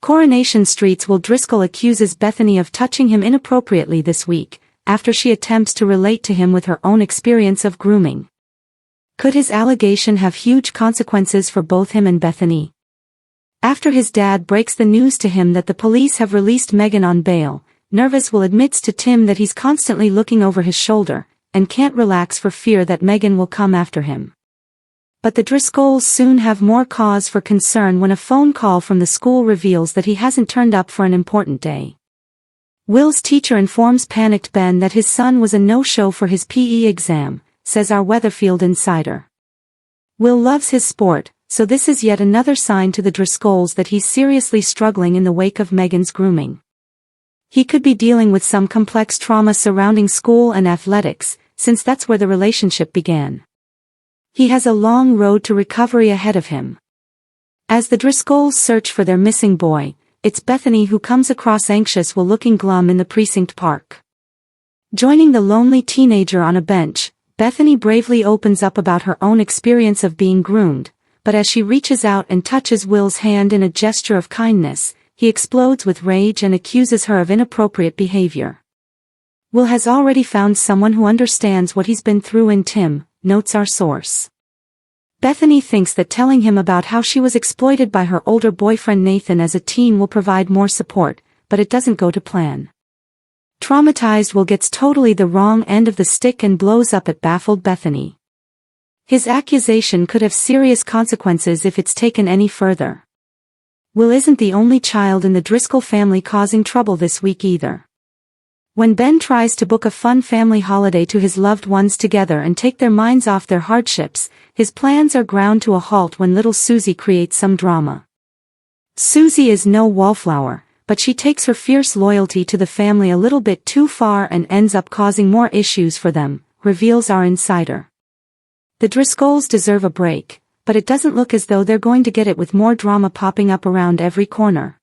Coronation Street's Will Driscoll accuses Bethany of touching him inappropriately this week, after she attempts to relate to him with her own experience of grooming. Could his allegation have huge consequences for both him and Bethany? After his dad breaks the news to him that the police have released Megan on bail, nervous Will admits to Tim that he's constantly looking over his shoulder, and can't relax for fear that Megan will come after him. But the Driscolls soon have more cause for concern when a phone call from the school reveals that he hasn't turned up for an important day. Will's teacher informs panicked Ben that his son was a no-show for his PE exam, says our Weatherfield insider. Will loves his sport, so this is yet another sign to the Driscolls that he's seriously struggling in the wake of Megan's grooming. He could be dealing with some complex trauma surrounding school and athletics, since that's where the relationship began. He has a long road to recovery ahead of him. As the Driscolls search for their missing boy, it's Bethany who comes across anxious while looking glum in the precinct park. Joining the lonely teenager on a bench, Bethany bravely opens up about her own experience of being groomed, but as she reaches out and touches Will's hand in a gesture of kindness, he explodes with rage and accuses her of inappropriate behavior. Will has already found someone who understands what he's been through in Tim, notes our source. Bethany thinks that telling him about how she was exploited by her older boyfriend Nathan as a teen will provide more support, but it doesn't go to plan. Traumatized Will gets totally the wrong end of the stick and blows up at baffled Bethany. His accusation could have serious consequences if it's taken any further. Will isn't the only child in the Driscoll family causing trouble this week either. When Ben tries to book a fun family holiday to his loved ones together and take their minds off their hardships, his plans are ground to a halt when little Susie creates some drama. Susie is no wallflower, but she takes her fierce loyalty to the family a little bit too far and ends up causing more issues for them, reveals our insider. The Driscolls deserve a break, but it doesn't look as though they're going to get it with more drama popping up around every corner.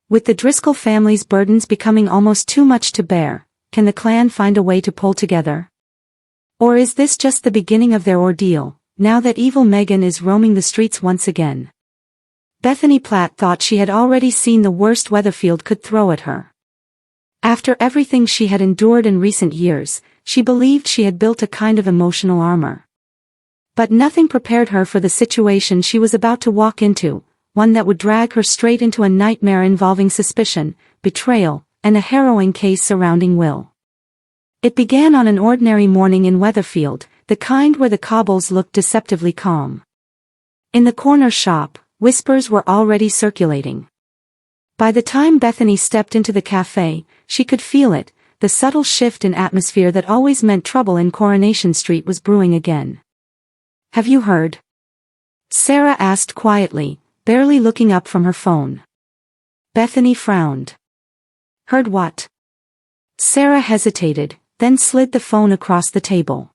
With the Driscoll family's burdens becoming almost too much to bear, can the clan find a way to pull together? Or is this just the beginning of their ordeal, now that evil Megan is roaming the streets once again? Bethany Platt thought she had already seen the worst Weatherfield could throw at her. After everything she had endured in recent years, she believed she had built a kind of emotional armor. But nothing prepared her for the situation she was about to walk into, one that would drag her straight into a nightmare involving suspicion, betrayal, and a harrowing case surrounding Will. It began on an ordinary morning in Weatherfield, the kind where the cobbles looked deceptively calm. In the corner shop, whispers were already circulating. By the time Bethany stepped into the cafe, she could feel it, the subtle shift in atmosphere that always meant trouble in Coronation Street was brewing again. "Have you heard?" Sarah asked quietly, barely looking up from her phone. Bethany frowned. "Heard what?" Sarah hesitated, then slid the phone across the table.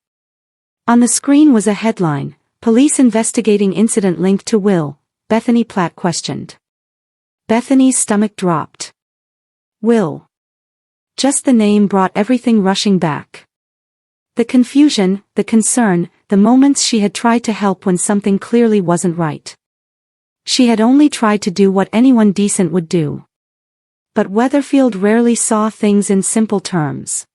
On the screen was a headline, "Police investigating incident linked to Will," Bethany Platt questioned. Bethany's stomach dropped. Will. Just the name brought everything rushing back. The confusion, the concern, the moments she had tried to help when something clearly wasn't right. She had only tried to do what anyone decent would do. But Weatherfield rarely saw things in simple terms.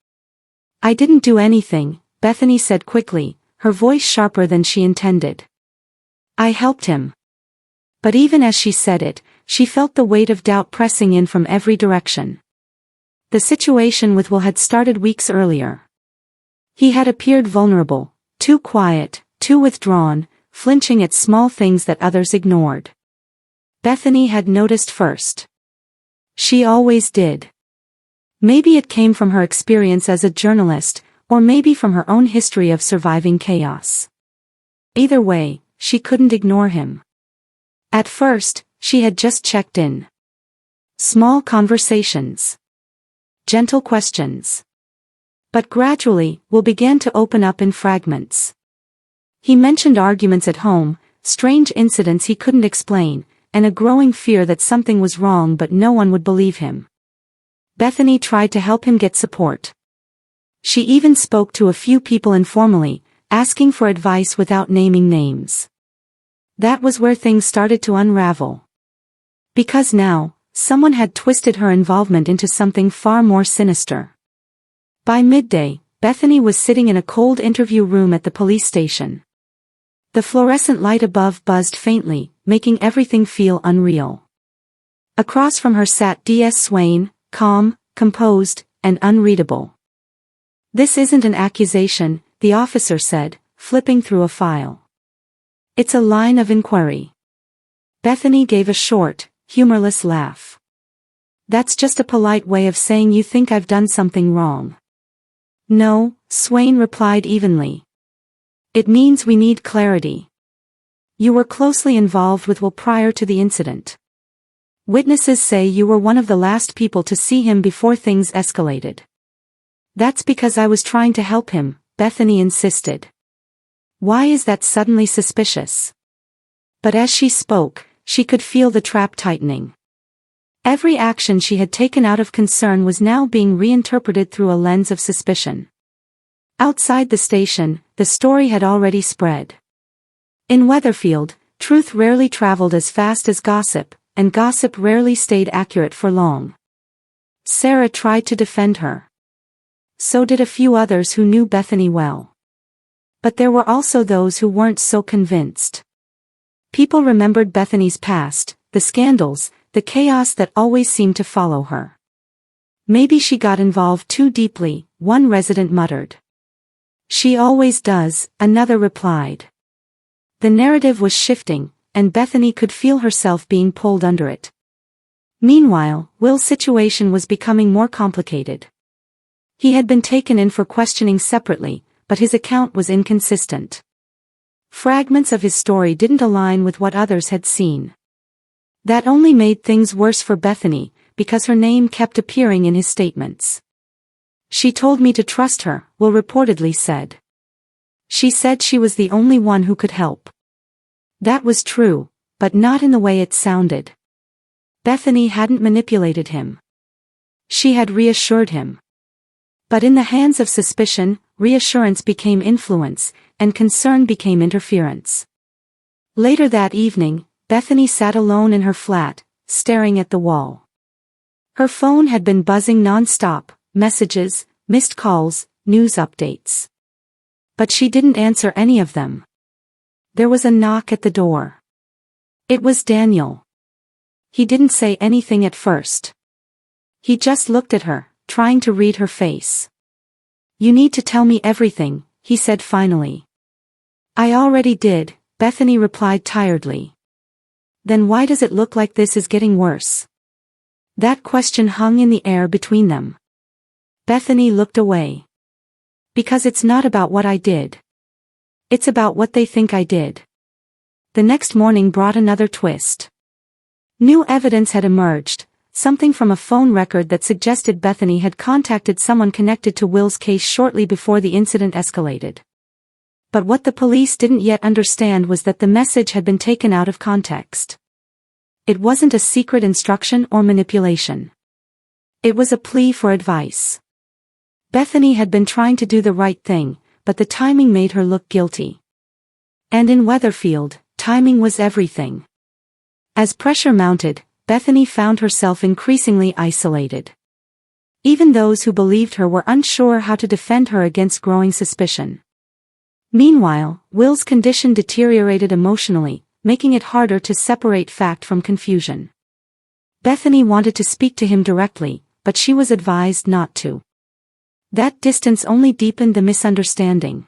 "I didn't do anything," Bethany said quickly, her voice sharper than she intended. "I helped him." But even as she said it, she felt the weight of doubt pressing in from every direction. The situation with Will had started weeks earlier. He had appeared vulnerable, too quiet, too withdrawn, flinching at small things that others ignored. Bethany had noticed first. She always did. Maybe it came from her experience as a journalist, or maybe from her own history of surviving chaos. Either way, she couldn't ignore him. At first, she had just checked in. Small conversations. Gentle questions. But gradually, Will began to open up in fragments. He mentioned arguments at home, strange incidents he couldn't explain, and a growing fear that something was wrong but no one would believe him. Bethany tried to help him get support. She even spoke to a few people informally, asking for advice without naming names. That was where things started to unravel. Because now, someone had twisted her involvement into something far more sinister. By midday, Bethany was sitting in a cold interview room at the police station. The fluorescent light above buzzed faintly, making everything feel unreal. Across from her sat D.S. Swain, calm, composed, and unreadable. "This isn't an accusation," the officer said, flipping through a file. "It's a line of inquiry." Bethany gave a short, humorless laugh. "That's just a polite way of saying you think I've done something wrong." "No," Swain replied evenly. "It means we need clarity. You were closely involved with Will prior to the incident. Witnesses say you were one of the last people to see him before things escalated." "That's because I was trying to help him," Bethany insisted. "Why is that suddenly suspicious?" But as she spoke, she could feel the trap tightening. Every action she had taken out of concern was now being reinterpreted through a lens of suspicion. Outside the station, the story had already spread. In Weatherfield, truth rarely traveled as fast as gossip, and gossip rarely stayed accurate for long. Sarah tried to defend her. So did a few others who knew Bethany well. But there were also those who weren't so convinced. People remembered Bethany's past, the scandals, the chaos that always seemed to follow her. "Maybe she got involved too deeply," one resident muttered. "She always does," another replied. The narrative was shifting, and Bethany could feel herself being pulled under it. Meanwhile, Will's situation was becoming more complicated. He had been taken in for questioning separately, but his account was inconsistent. Fragments of his story didn't align with what others had seen. That only made things worse for Bethany, because her name kept appearing in his statements. "She told me to trust her," Will reportedly said. "She said she was the only one who could help." That was true, but not in the way it sounded. Bethany hadn't manipulated him. She had reassured him. But in the hands of suspicion, reassurance became influence, and concern became interference. Later that evening, Bethany sat alone in her flat, staring at the wall. Her phone had been buzzing non-stop, messages, missed calls, news updates. But she didn't answer any of them. There was a knock at the door. It was Daniel. He didn't say anything at first. He just looked at her, trying to read her face. "You need to tell me everything," he said finally. "I already did," Bethany replied tiredly. "Then why does it look like this is getting worse?" That question hung in the air between them. Bethany looked away. "Because it's not about what I did. It's about what they think I did." The next morning brought another twist. New evidence had emerged, something from a phone record that suggested Bethany had contacted someone connected to Will's case shortly before the incident escalated. But what the police didn't yet understand was that the message had been taken out of context. It wasn't a secret instruction or manipulation. It was a plea for advice. Bethany had been trying to do the right thing, but the timing made her look guilty. And in Weatherfield, timing was everything. As pressure mounted, Bethany found herself increasingly isolated. Even those who believed her were unsure how to defend her against growing suspicion. Meanwhile, Will's condition deteriorated emotionally, making it harder to separate fact from confusion. Bethany wanted to speak to him directly, but she was advised not to. That distance only deepened the misunderstanding.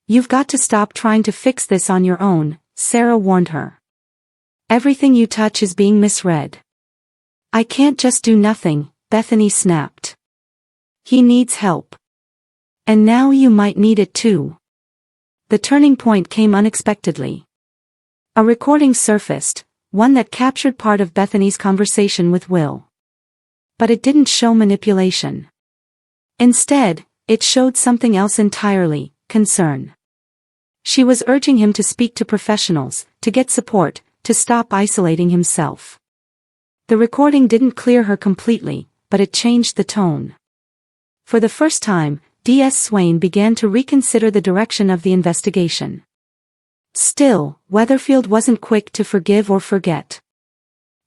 "You've got to stop trying to fix this on your own," Sarah warned her. "Everything you touch is being misread." "I can't just do nothing," Bethany snapped. "He needs help. And now you might need it too." The turning point came unexpectedly. A recording surfaced, one that captured part of Bethany's conversation with Will. But it didn't show manipulation. Instead, it showed something else entirely: concern. She was urging him to speak to professionals, to get support, to stop isolating himself. The recording didn't clear her completely, but it changed the tone. For the first time, D.S. Swain began to reconsider the direction of the investigation. Still, Weatherfield wasn't quick to forgive or forget.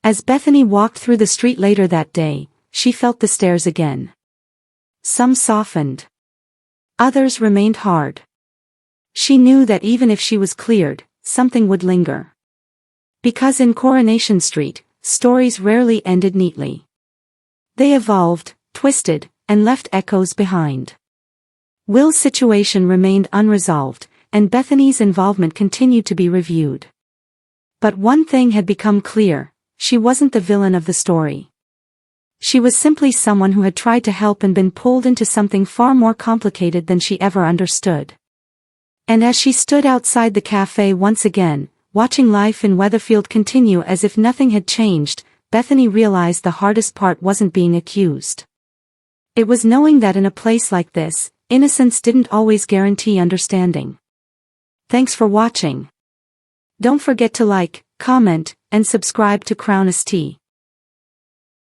As Bethany walked through the street later that day, she felt the stares again. Some softened. Others remained hard. She knew that even if she was cleared, something would linger. Because in Coronation Street, stories rarely ended neatly. They evolved, twisted, and left echoes behind. Will's situation remained unresolved, and Bethany's involvement continued to be reviewed. But one thing had become clear: she wasn't the villain of the story. She was simply someone who had tried to help and been pulled into something far more complicated than she ever understood. And as she stood outside the cafe once again, watching life in Weatherfield continue as if nothing had changed, Bethany realized the hardest part wasn't being accused. It was knowing that in a place like this, innocence didn't always guarantee understanding. Thanks for watching. Don't forget to like, comment, and subscribe to Crown ST.